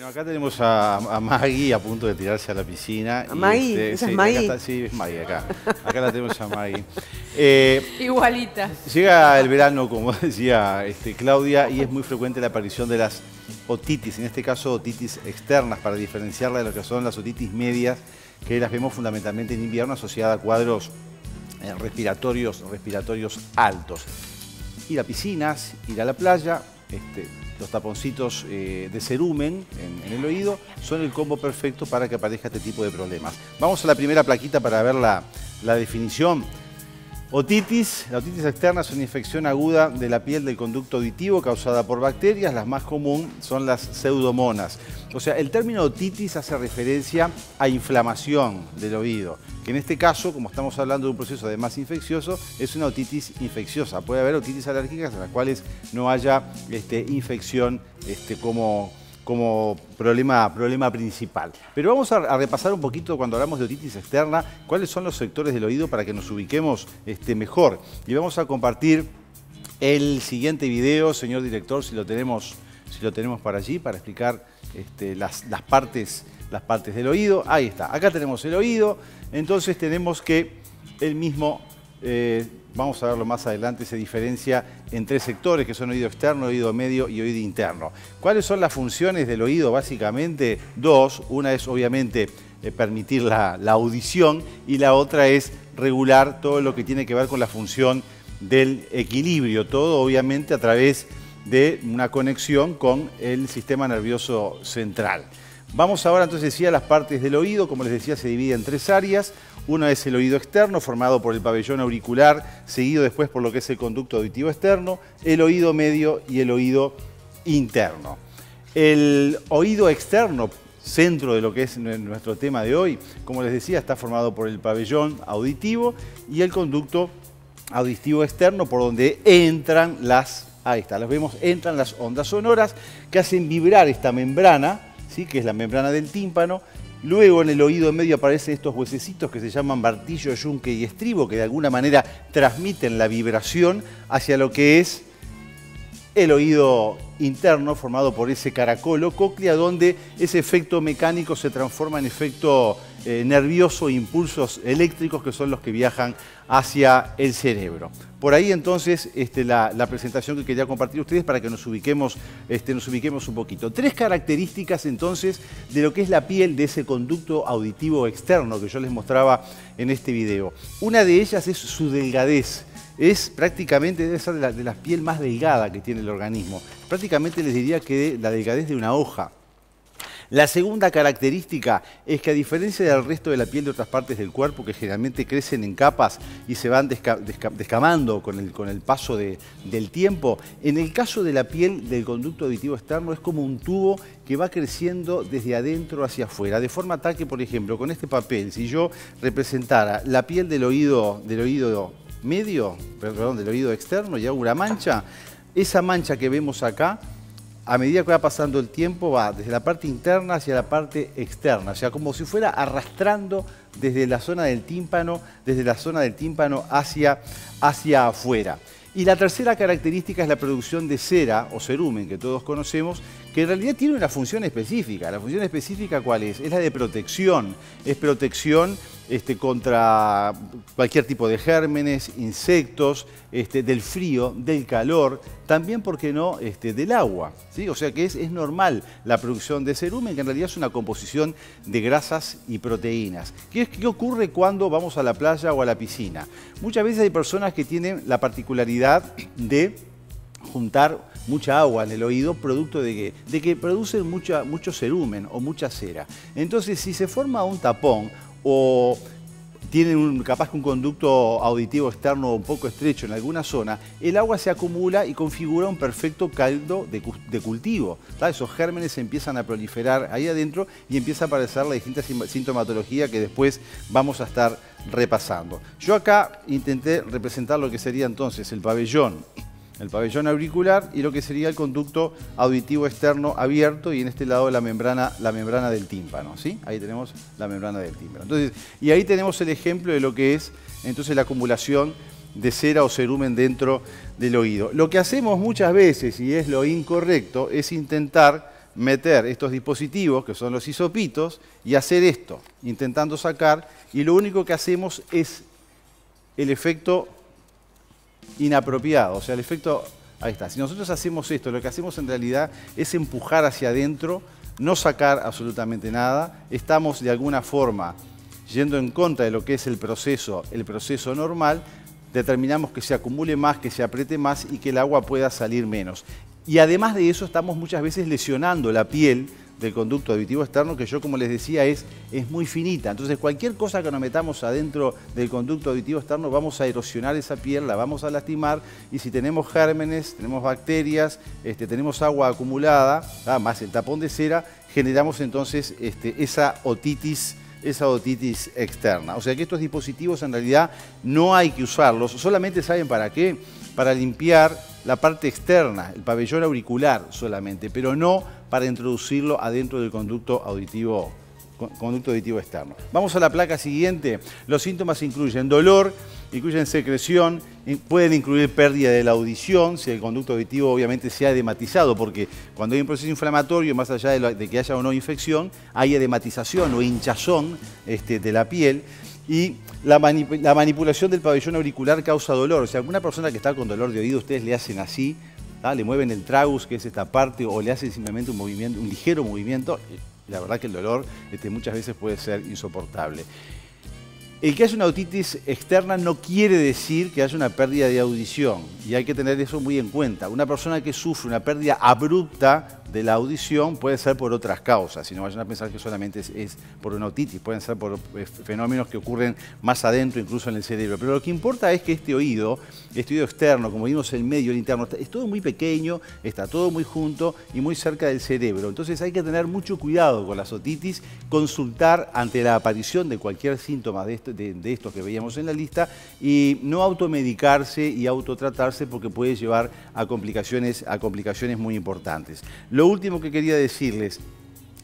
Bueno, acá tenemos a Maggie a punto de tirarse a la piscina. ¿A Maggie? ¿Esa es Maggie? Sí, es Maggie acá. Acá la tenemos a Maggie. Igualita. Llega el verano, como decía Claudia, y es muy frecuente la aparición de las otitis, en este caso otitis externas, para diferenciarla de lo que son las otitis medias, que las vemos fundamentalmente en invierno asociadas a cuadros respiratorios altos. Ir a piscinas, ir a la playa, los taponcitos de cerumen en el oído son el combo perfecto para que aparezca este tipo de problemas. Vamos a la primera plaquita para ver la definición. Otitis. La otitis externa es una infección aguda de la piel del conducto auditivo causada por bacterias. Las más comunes son las pseudomonas. O sea, el término otitis hace referencia a inflamación del oído, que en este caso, como estamos hablando de un proceso además infeccioso, es una otitis infecciosa. Puede haber otitis alérgicas en las cuales no haya infección como problema principal. Pero vamos a repasar un poquito cuando hablamos de otitis externa, cuáles son los sectores del oído para que nos ubiquemos mejor. Y vamos a compartir el siguiente video, señor director, si lo tenemos para allí, para explicar las partes del oído. Ahí está, acá tenemos el oído, entonces tenemos que el mismo... vamos a verlo más adelante, se diferencia en tres sectores que son oído externo, oído medio y oído interno. ¿Cuáles son las funciones del oído? Básicamente dos. Una es obviamente permitir la audición y la otra es regular todo lo que tiene que ver con la función del equilibrio. Todo obviamente a través de una conexión con el sistema nervioso central. Vamos ahora entonces sí a las partes del oído. Como les decía, se divide en tres áreas. Una es el oído externo, formado por el pabellón auricular, seguido después por lo que es el conducto auditivo externo, el oído medio y el oído interno. El oído externo, centro de lo que es nuestro tema de hoy, como les decía, está formado por el pabellón auditivo y el conducto auditivo externo, por donde entran entran las ondas sonoras que hacen vibrar esta membrana, ¿sí? Que es la membrana del tímpano. Luego en el oído medio aparecen estos huesecitos que se llaman martillo, yunque y estribo, que de alguna manera transmiten la vibración hacia lo que es el oído interno, formado por ese caracol o cóclea, donde ese efecto mecánico se transforma en efecto nervioso, impulsos eléctricos que son los que viajan hacia el cerebro. Por ahí entonces la presentación que quería compartir ustedes para que nos ubiquemos un poquito. Tres características entonces de lo que es la piel de ese conducto auditivo externo que yo les mostraba en este video. Una de ellas es su delgadez. Es prácticamente, debe ser de la piel más delgada que tiene el organismo. Prácticamente les diría que la delgadez de una hoja. La segunda característica es que, a diferencia del resto de la piel de otras partes del cuerpo, que generalmente crecen en capas y se van descamando con el paso del tiempo, en el caso de la piel del conducto auditivo externo es como un tubo que va creciendo desde adentro hacia afuera, de forma tal que, por ejemplo, con este papel, si yo representara la piel del oído externo y hago una mancha, esa mancha que vemos acá, a medida que va pasando el tiempo, va desde la parte interna hacia la parte externa, o sea, como si fuera arrastrando desde la zona del tímpano, hacia afuera. Y la tercera característica es la producción de cera o cerumen, que todos conocemos, que en realidad tiene una función específica. ¿La función específica cuál es? Es la de protección. Es protección contra cualquier tipo de gérmenes, insectos, del frío, del calor, también, ¿por qué no?, del agua, ¿sí? O sea que es normal la producción de cerumen, que en realidad es una composición de grasas y proteínas. ¿Qué ocurre cuando vamos a la playa o a la piscina? Muchas veces hay personas que tienen la particularidad de juntar mucha agua en el oído, producto de que producen mucho cerumen o mucha cera. Entonces, si se forma un tapón o tienen capaz que un conducto auditivo externo un poco estrecho en alguna zona, el agua se acumula y configura un perfecto caldo de cultivo. ¿Sabes? Esos gérmenes empiezan a proliferar ahí adentro y empieza a aparecer la distinta sintomatología que después vamos a estar repasando. Yo acá intenté representar lo que sería entonces el pabellón auricular y lo que sería el conducto auditivo externo abierto, y en este lado la membrana del tímpano, ¿sí? Ahí tenemos la membrana del tímpano. Entonces, y ahí tenemos el ejemplo de lo que es entonces la acumulación de cera o cerumen dentro del oído. Lo que hacemos muchas veces, y es lo incorrecto, es intentar meter estos dispositivos, que son los hisopitos, y hacer esto, intentando sacar, y lo único que hacemos es el efecto inapropiado, o sea, el efecto... Ahí está. Si nosotros hacemos esto, lo que hacemos en realidad es empujar hacia adentro, no sacar absolutamente nada. Estamos de alguna forma yendo en contra de lo que es el proceso normal. Determinamos que se acumule más, que se apriete más y que el agua pueda salir menos. Y además de eso estamos muchas veces lesionando la piel del conducto auditivo externo, que yo, como les decía, es muy finita. Entonces, cualquier cosa que nos metamos adentro del conducto auditivo externo, vamos a erosionar esa piel, la vamos a lastimar, y si tenemos gérmenes, tenemos bacterias, tenemos agua acumulada, más el tapón de cera, generamos entonces esa otitis externa. O sea que estos dispositivos en realidad no hay que usarlos, solamente ¿saben para qué? Para limpiar la parte externa, el pabellón auricular solamente, pero no para introducirlo adentro del conducto auditivo externo. Vamos a la placa siguiente. Los síntomas incluyen dolor, incluyen secreción, pueden incluir pérdida de la audición, si el conducto auditivo obviamente se ha edematizado, porque cuando hay un proceso inflamatorio, más allá de que haya o no infección, hay edematización o hinchazón de la piel. Y la manipulación del pabellón auricular causa dolor. O sea, alguna persona que está con dolor de oído, ustedes le hacen así, le mueven el tragus, que es esta parte, o le hacen simplemente un movimiento, un ligero movimiento. La verdad que el dolor muchas veces puede ser insoportable. El que haya una otitis externa no quiere decir que haya una pérdida de audición, y hay que tener eso muy en cuenta. Una persona que sufre una pérdida abrupta de la audición puede ser por otras causas, si no vayan a pensar que solamente es por una otitis, pueden ser por fenómenos que ocurren más adentro, incluso en el cerebro. Pero lo que importa es que este oído externo, como vimos el medio, el interno, es todo muy pequeño, está todo muy junto y muy cerca del cerebro. Entonces hay que tener mucho cuidado con las otitis, consultar ante la aparición de cualquier síntoma de estos que veíamos en la lista, y no automedicarse y autotratarse, porque puede llevar a complicaciones muy importantes. Lo último que quería decirles,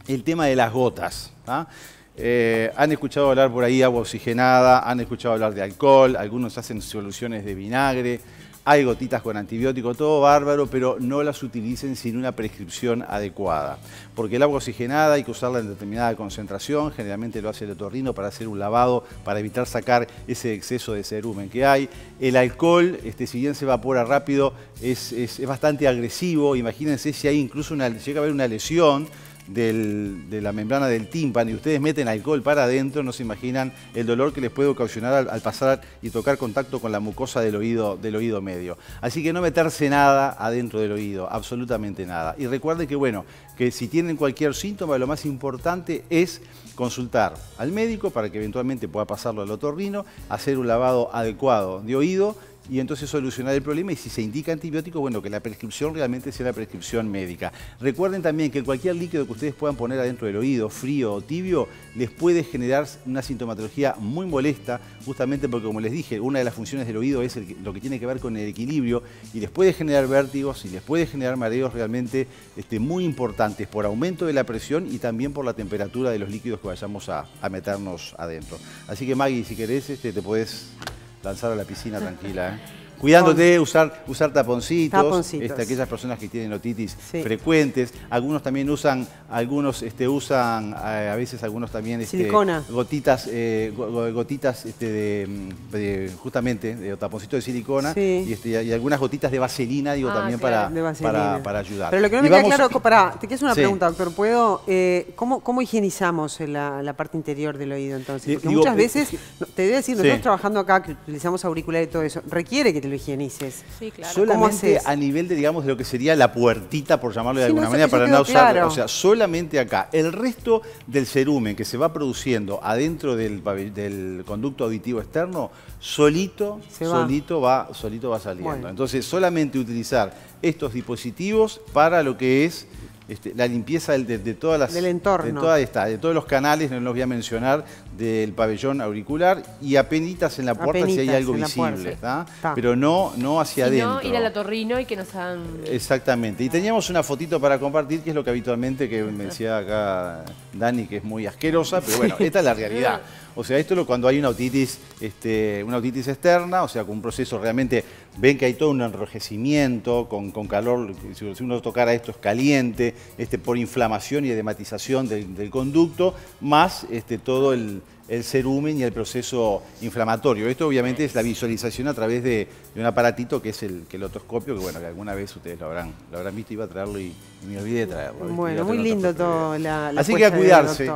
el tema de las gotas. Han escuchado hablar por ahí agua oxigenada, han escuchado hablar de alcohol, algunos hacen soluciones de vinagre, hay gotitas con antibiótico, todo bárbaro, pero no las utilicen sin una prescripción adecuada. Porque el agua oxigenada hay que usarla en determinada concentración, generalmente lo hace el otorrino para hacer un lavado, para evitar sacar ese exceso de cerumen que hay. El alcohol, si bien se evapora rápido, es bastante agresivo. Imagínense si hay incluso llega a haber una lesión de la membrana del tímpano y ustedes meten alcohol para adentro, no se imaginan el dolor que les puede ocasionar al pasar y tocar contacto con la mucosa del oído medio. Así que no meterse nada adentro del oído, absolutamente nada. Y recuerden que, bueno, que si tienen cualquier síntoma, lo más importante es consultar al médico para que eventualmente pueda pasarlo al otorrino, hacer un lavado adecuado de oído y entonces solucionar el problema. Y si se indica antibiótico, bueno, que la prescripción realmente sea la prescripción médica. Recuerden también que cualquier líquido que ustedes puedan poner adentro del oído, frío o tibio, les puede generar una sintomatología muy molesta, justamente porque, como les dije, una de las funciones del oído es lo que tiene que ver con el equilibrio, y les puede generar vértigos y les puede generar mareos realmente muy importantes por aumento de la presión y también por la temperatura de los líquidos que vayamos a meternos adentro. Así que, Maggie, si querés, te podés lanzar a la piscina tranquila, Cuidándote, usar taponcitos. Aquellas personas que tienen otitis frecuentes. Algunos también usan, a veces algunos también silicona. Gotitas justamente de taponcito de silicona, y algunas gotitas de vaselina, también para ayudar. Pero lo que no me queda claro, te quiero hacer una pregunta, doctor. ¿Cómo higienizamos la parte interior del oído entonces? Porque muchas veces, te voy a decir, nosotros trabajando acá, que utilizamos auricular y todo eso, requiere que te lo higienices. Sí, claro. Solamente a nivel de lo que sería la puertita, por llamarlo de alguna manera, para no usar, o sea, solamente acá. El resto del cerumen que se va produciendo adentro del conducto auditivo externo, solito va saliendo. Bueno. Entonces, solamente utilizar estos dispositivos para lo que es la limpieza de todas las... Del entorno. De todos los canales, no los voy a mencionar, del pabellón auricular, y apenitas en la puerta si hay algo visible, pero no hacia adentro. No ir al otorrino y que nos hagan... Exactamente. Y teníamos una fotito para compartir, que es lo que habitualmente, que me decía acá Dani, que es muy asquerosa, pero bueno, esta es la realidad. O sea, esto es cuando hay una otitis externa, o sea, con un proceso realmente, ven que hay todo un enrojecimiento, con calor, si uno tocara esto es caliente, por inflamación y edematización del conducto, más todo el cerumen y el proceso inflamatorio. Esto obviamente es la visualización a través de un aparatito que es el otoscopio, que bueno, que alguna vez ustedes lo habrán visto, iba a traerlo y me olvidé de traerlo. Bueno, muy lindo todo. Así que a cuidarse.